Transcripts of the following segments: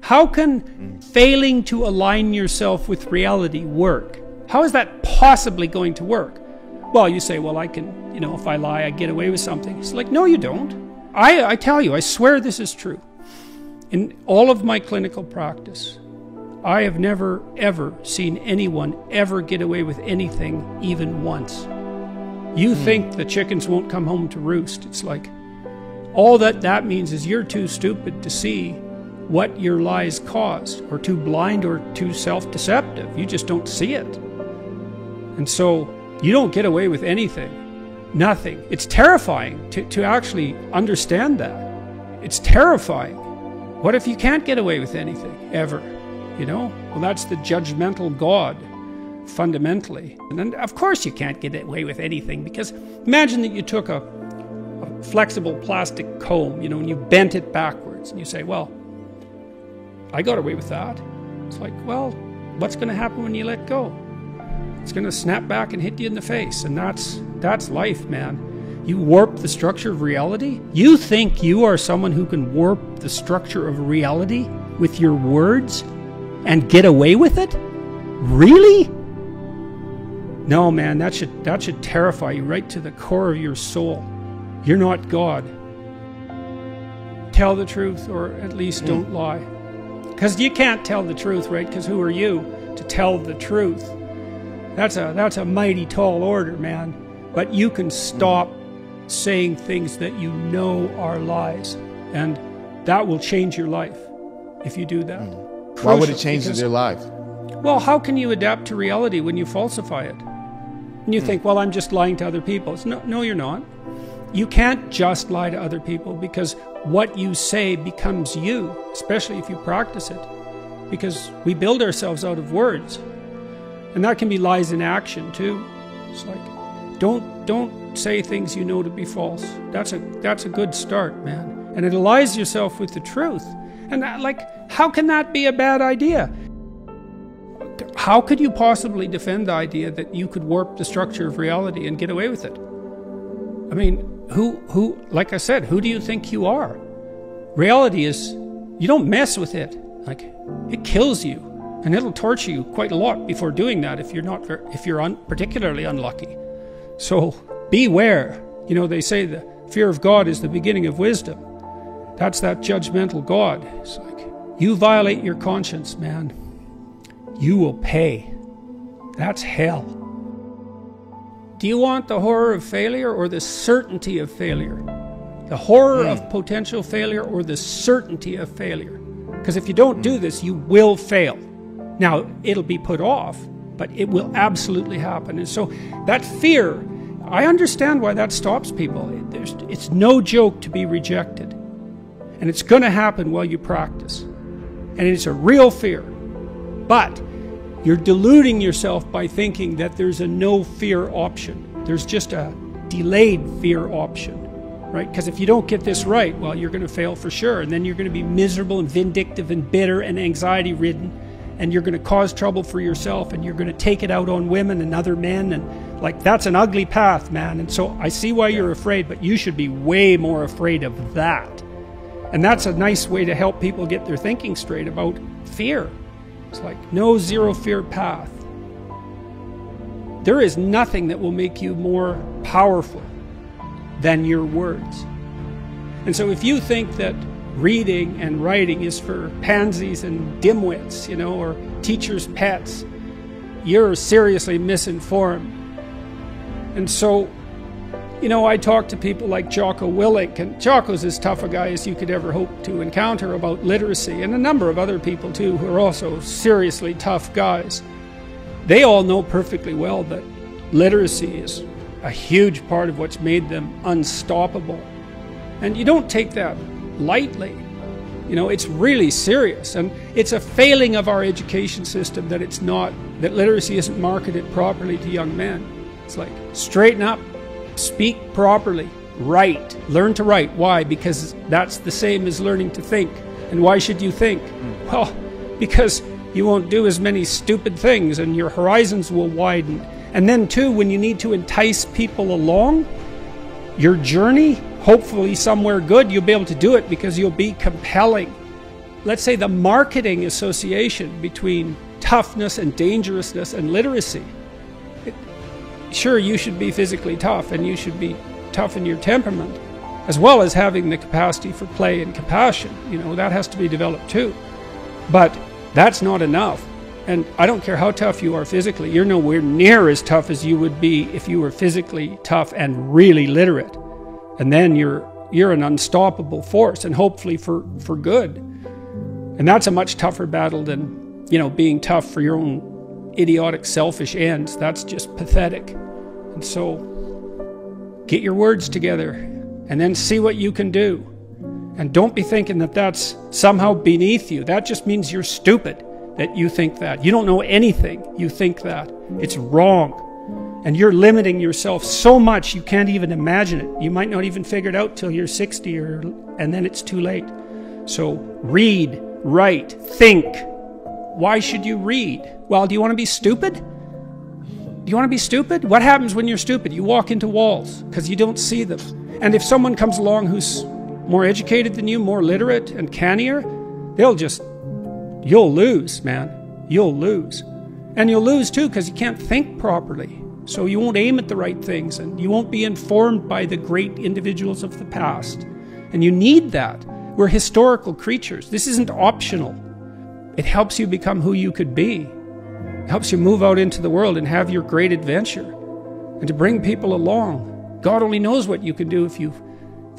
How can failing to align yourself with reality work? How is that possibly going to work? Well, you say, well, I can, you know, if I lie, I get away with something. It's like, no, you don't. I tell you, I swear this is true. In all of my clinical practice, I have never, ever seen anyone ever get away with anything even once. You think the chickens won't come home to roost. It's like, all that means is you're too stupid to see what your lies caused, or too blind or too self-deceptive. You just don't see it. And so you don't get away with anything. Nothing. It's terrifying to actually understand that. It's terrifying. What if you can't get away with anything, ever? You know? Well, that's the judgmental God, fundamentally. And then, of course you can't get away with anything, because imagine that you took a flexible plastic comb, you know, and you bent it backwards, and you say, well, I got away with that. It's like, well, what's going to happen when you let go? It's going to snap back and hit you in the face, and that's life, man. You warp the structure of reality? You think you are someone who can warp the structure of reality with your words and get away with it? Really? No, man, that should terrify you right to the core of your soul. You're not God. Tell the truth, or at least don't lie. Because you can't tell the truth, right? Because who are you to tell the truth? That's a mighty tall order, man. But you can stop saying things that you know are lies, and that will change your life if you do that. Why would it change their life? Well, how can you adapt to reality when you falsify it? And you think, well, I'm just lying to other people. No, you're not. You can't just lie to other people, because what you say becomes you, especially if you practice it. Because we build ourselves out of words. And that can be lies in action too. It's like, don't say things you know to be false. That's a good start, man. And it allies yourself with the truth. And that, like, how can that be a bad idea? How could you possibly defend the idea that you could warp the structure of reality and get away with it? I mean, who, like I said, who do you think you are? Reality is, you don't mess with it. Like, it kills you, and it'll torture you quite a lot before doing that if you're particularly unlucky. So beware. You know, they say the fear of God is the beginning of wisdom. That's that judgmental God. It's like, you violate your conscience, man, you will pay. That's hell. Do you want the horror of failure or the certainty of failure? The horror of potential failure or the certainty of failure? Because if you don't do this, you will fail. Now, it'll be put off, but it will absolutely happen. And so that fear, I understand why that stops people. It's no joke to be rejected. And it's going to happen while you practice. And it's a real fear. But you're deluding yourself by thinking that there's a no fear option. There's just a delayed fear option, right? Because if you don't get this right, well, you're going to fail for sure. And then you're going to be miserable and vindictive and bitter and anxiety ridden. And you're going to cause trouble for yourself, and you're going to take it out on women and other men. And like, that's an ugly path, man. And so I see why you're afraid, but you should be way more afraid of that. And that's a nice way to help people get their thinking straight about fear. It's like, no zero fear path. There is nothing that will make you more powerful than your words. And so if you think that reading and writing is for pansies and dimwits, you know, or teachers' pets, you're seriously misinformed. And so, you know, I talk to people like Jocko Willink, and Jocko's as tough a guy as you could ever hope to encounter about literacy, and a number of other people too who are also seriously tough guys. They all know perfectly well that literacy is a huge part of what's made them unstoppable. And you don't take that lightly. You know, it's really serious, and it's a failing of our education system that that literacy isn't marketed properly to young men. It's like, straighten up, speak properly, write, learn to write. Why? Because that's the same as learning to think. And why should you think? Well, because you won't do as many stupid things, and your horizons will widen. And then too, when you need to entice people along your journey, hopefully somewhere good, you'll be able to do it because you'll be compelling. let's say, the marketing association between toughness and dangerousness and literacy. Sure, you should be physically tough, and you should be tough in your temperament, as well as having the capacity for play and compassion. You know, that has to be developed too. But that's not enough. And I don't care how tough you are physically, you're nowhere near as tough as you would be if you were physically tough and really literate. And then you're an unstoppable force, and hopefully for good. And that's a much tougher battle than, you know, being tough for your own idiotic, selfish ends. That's just pathetic. And so, get your words together, and then see what you can do. And don't be thinking that that's somehow beneath you. That just means you're stupid, that you think that. You don't know anything, you think that. It's wrong. And you're limiting yourself so much you can't even imagine it. You might not even figure it out till you're 60, and then it's too late. So read, write, think. Why should you read? Well, do you want to be stupid? Do you want to be stupid? What happens when you're stupid? You walk into walls because you don't see them. And if someone comes along who's more educated than you, more literate and cannier, you'll lose, man. You'll lose. And you'll lose too because you can't think properly. So you won't aim at the right things, and you won't be informed by the great individuals of the past. And you need that. We're historical creatures. This isn't optional. It helps you become who you could be. It helps you move out into the world and have your great adventure, and to bring people along. God only knows what you can do if you've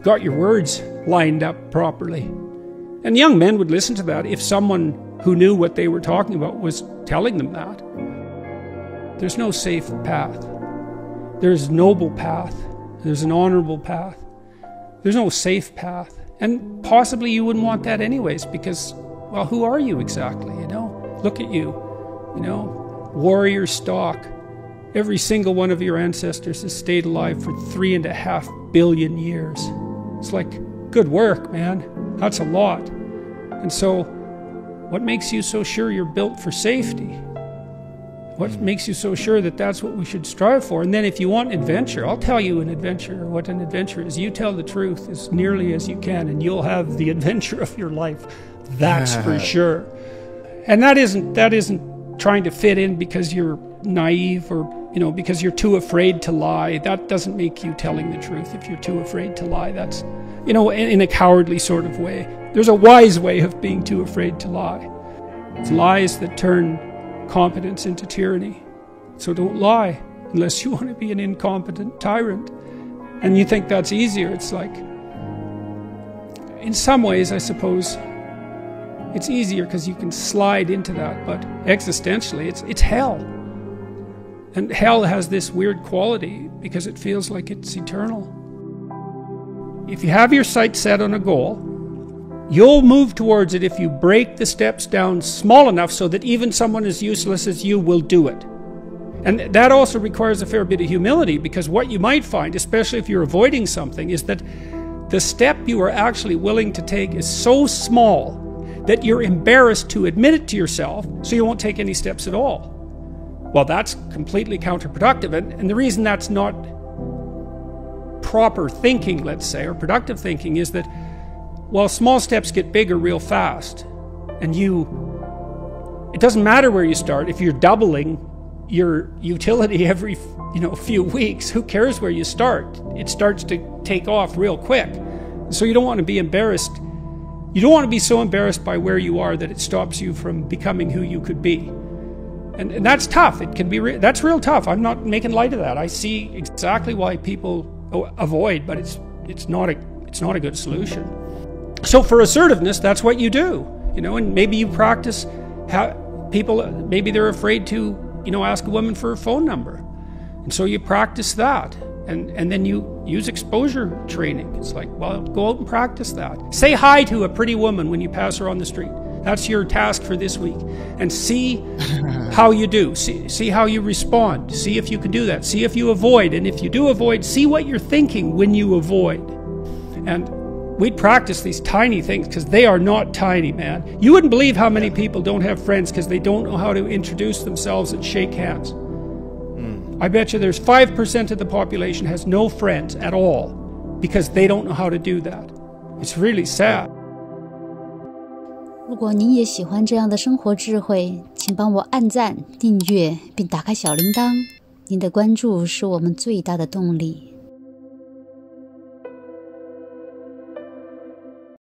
got your words lined up properly. And young men would listen to that if someone who knew what they were talking about was telling them that. There's no safe path. There's a noble path. There's an honorable path. There's no safe path. And possibly you wouldn't want that anyways, because, well, who are you exactly, you know? Look at you, you know, warrior stock. Every single one of your ancestors has stayed alive for 3.5 billion years. It's like, good work, man. That's a lot. And so, what makes you so sure you're built for safety? What makes you so sure that that's what we should strive for? And then if you want adventure, I'll tell you what an adventure is. You tell the truth as nearly as you can, and you'll have the adventure of your life. That's for sure. And that isn't trying to fit in because you're naive, or, you know, because you're too afraid to lie. That doesn't make you telling the truth if you're too afraid to lie. That's, you know, in a cowardly sort of way. There's a wise way of being too afraid to lie. It's lies that turn competence into tyranny. So don't lie unless you want to be an incompetent tyrant. And you think that's easier. It's like, in some ways, I suppose, it's easier because you can slide into that, but existentially, it's hell. And hell has this weird quality because it feels like it's eternal. If you have your sights set on a goal, you'll move towards it if you break the steps down small enough so that even someone as useless as you will do it. And that also requires a fair bit of humility, because what you might find, especially if you're avoiding something, is that the step you are actually willing to take is so small that you're embarrassed to admit it to yourself, so you won't take any steps at all. Well, that's completely counterproductive. And the reason that's not proper thinking, let's say, or productive thinking, is that, well, small steps get bigger real fast, and it doesn't matter where you start. If you're doubling your utility every, few weeks, who cares where you start? It starts to take off real quick. So you don't want to be embarrassed. You don't want to be so embarrassed by where you are that it stops you from becoming who you could be. And that's tough. It can be that's real tough. I'm not making light of that. I see exactly why people avoid, but it's not a good solution. So for assertiveness, that's what you do, and maybe you practice maybe they're afraid to, ask a woman for her phone number. And so you practice that. And then you use exposure training. It's like, well, go out and practice that. Say hi to a pretty woman when you pass her on the street. That's your task for this week. And see how you do. See how you respond. See if you can do that. See if you avoid. And if you do avoid, see what you're thinking when you avoid. And we'd practice these tiny things, because they are not tiny, man. You wouldn't believe how many people don't have friends because they don't know how to introduce themselves and shake hands. I bet you there's 5% of the population has no friends at all because they don't know how to do that. It's really sad. 如果您也喜欢这样的生活智慧，请帮我按赞、订阅并打开小铃铛，您的关注是我们最大的动力。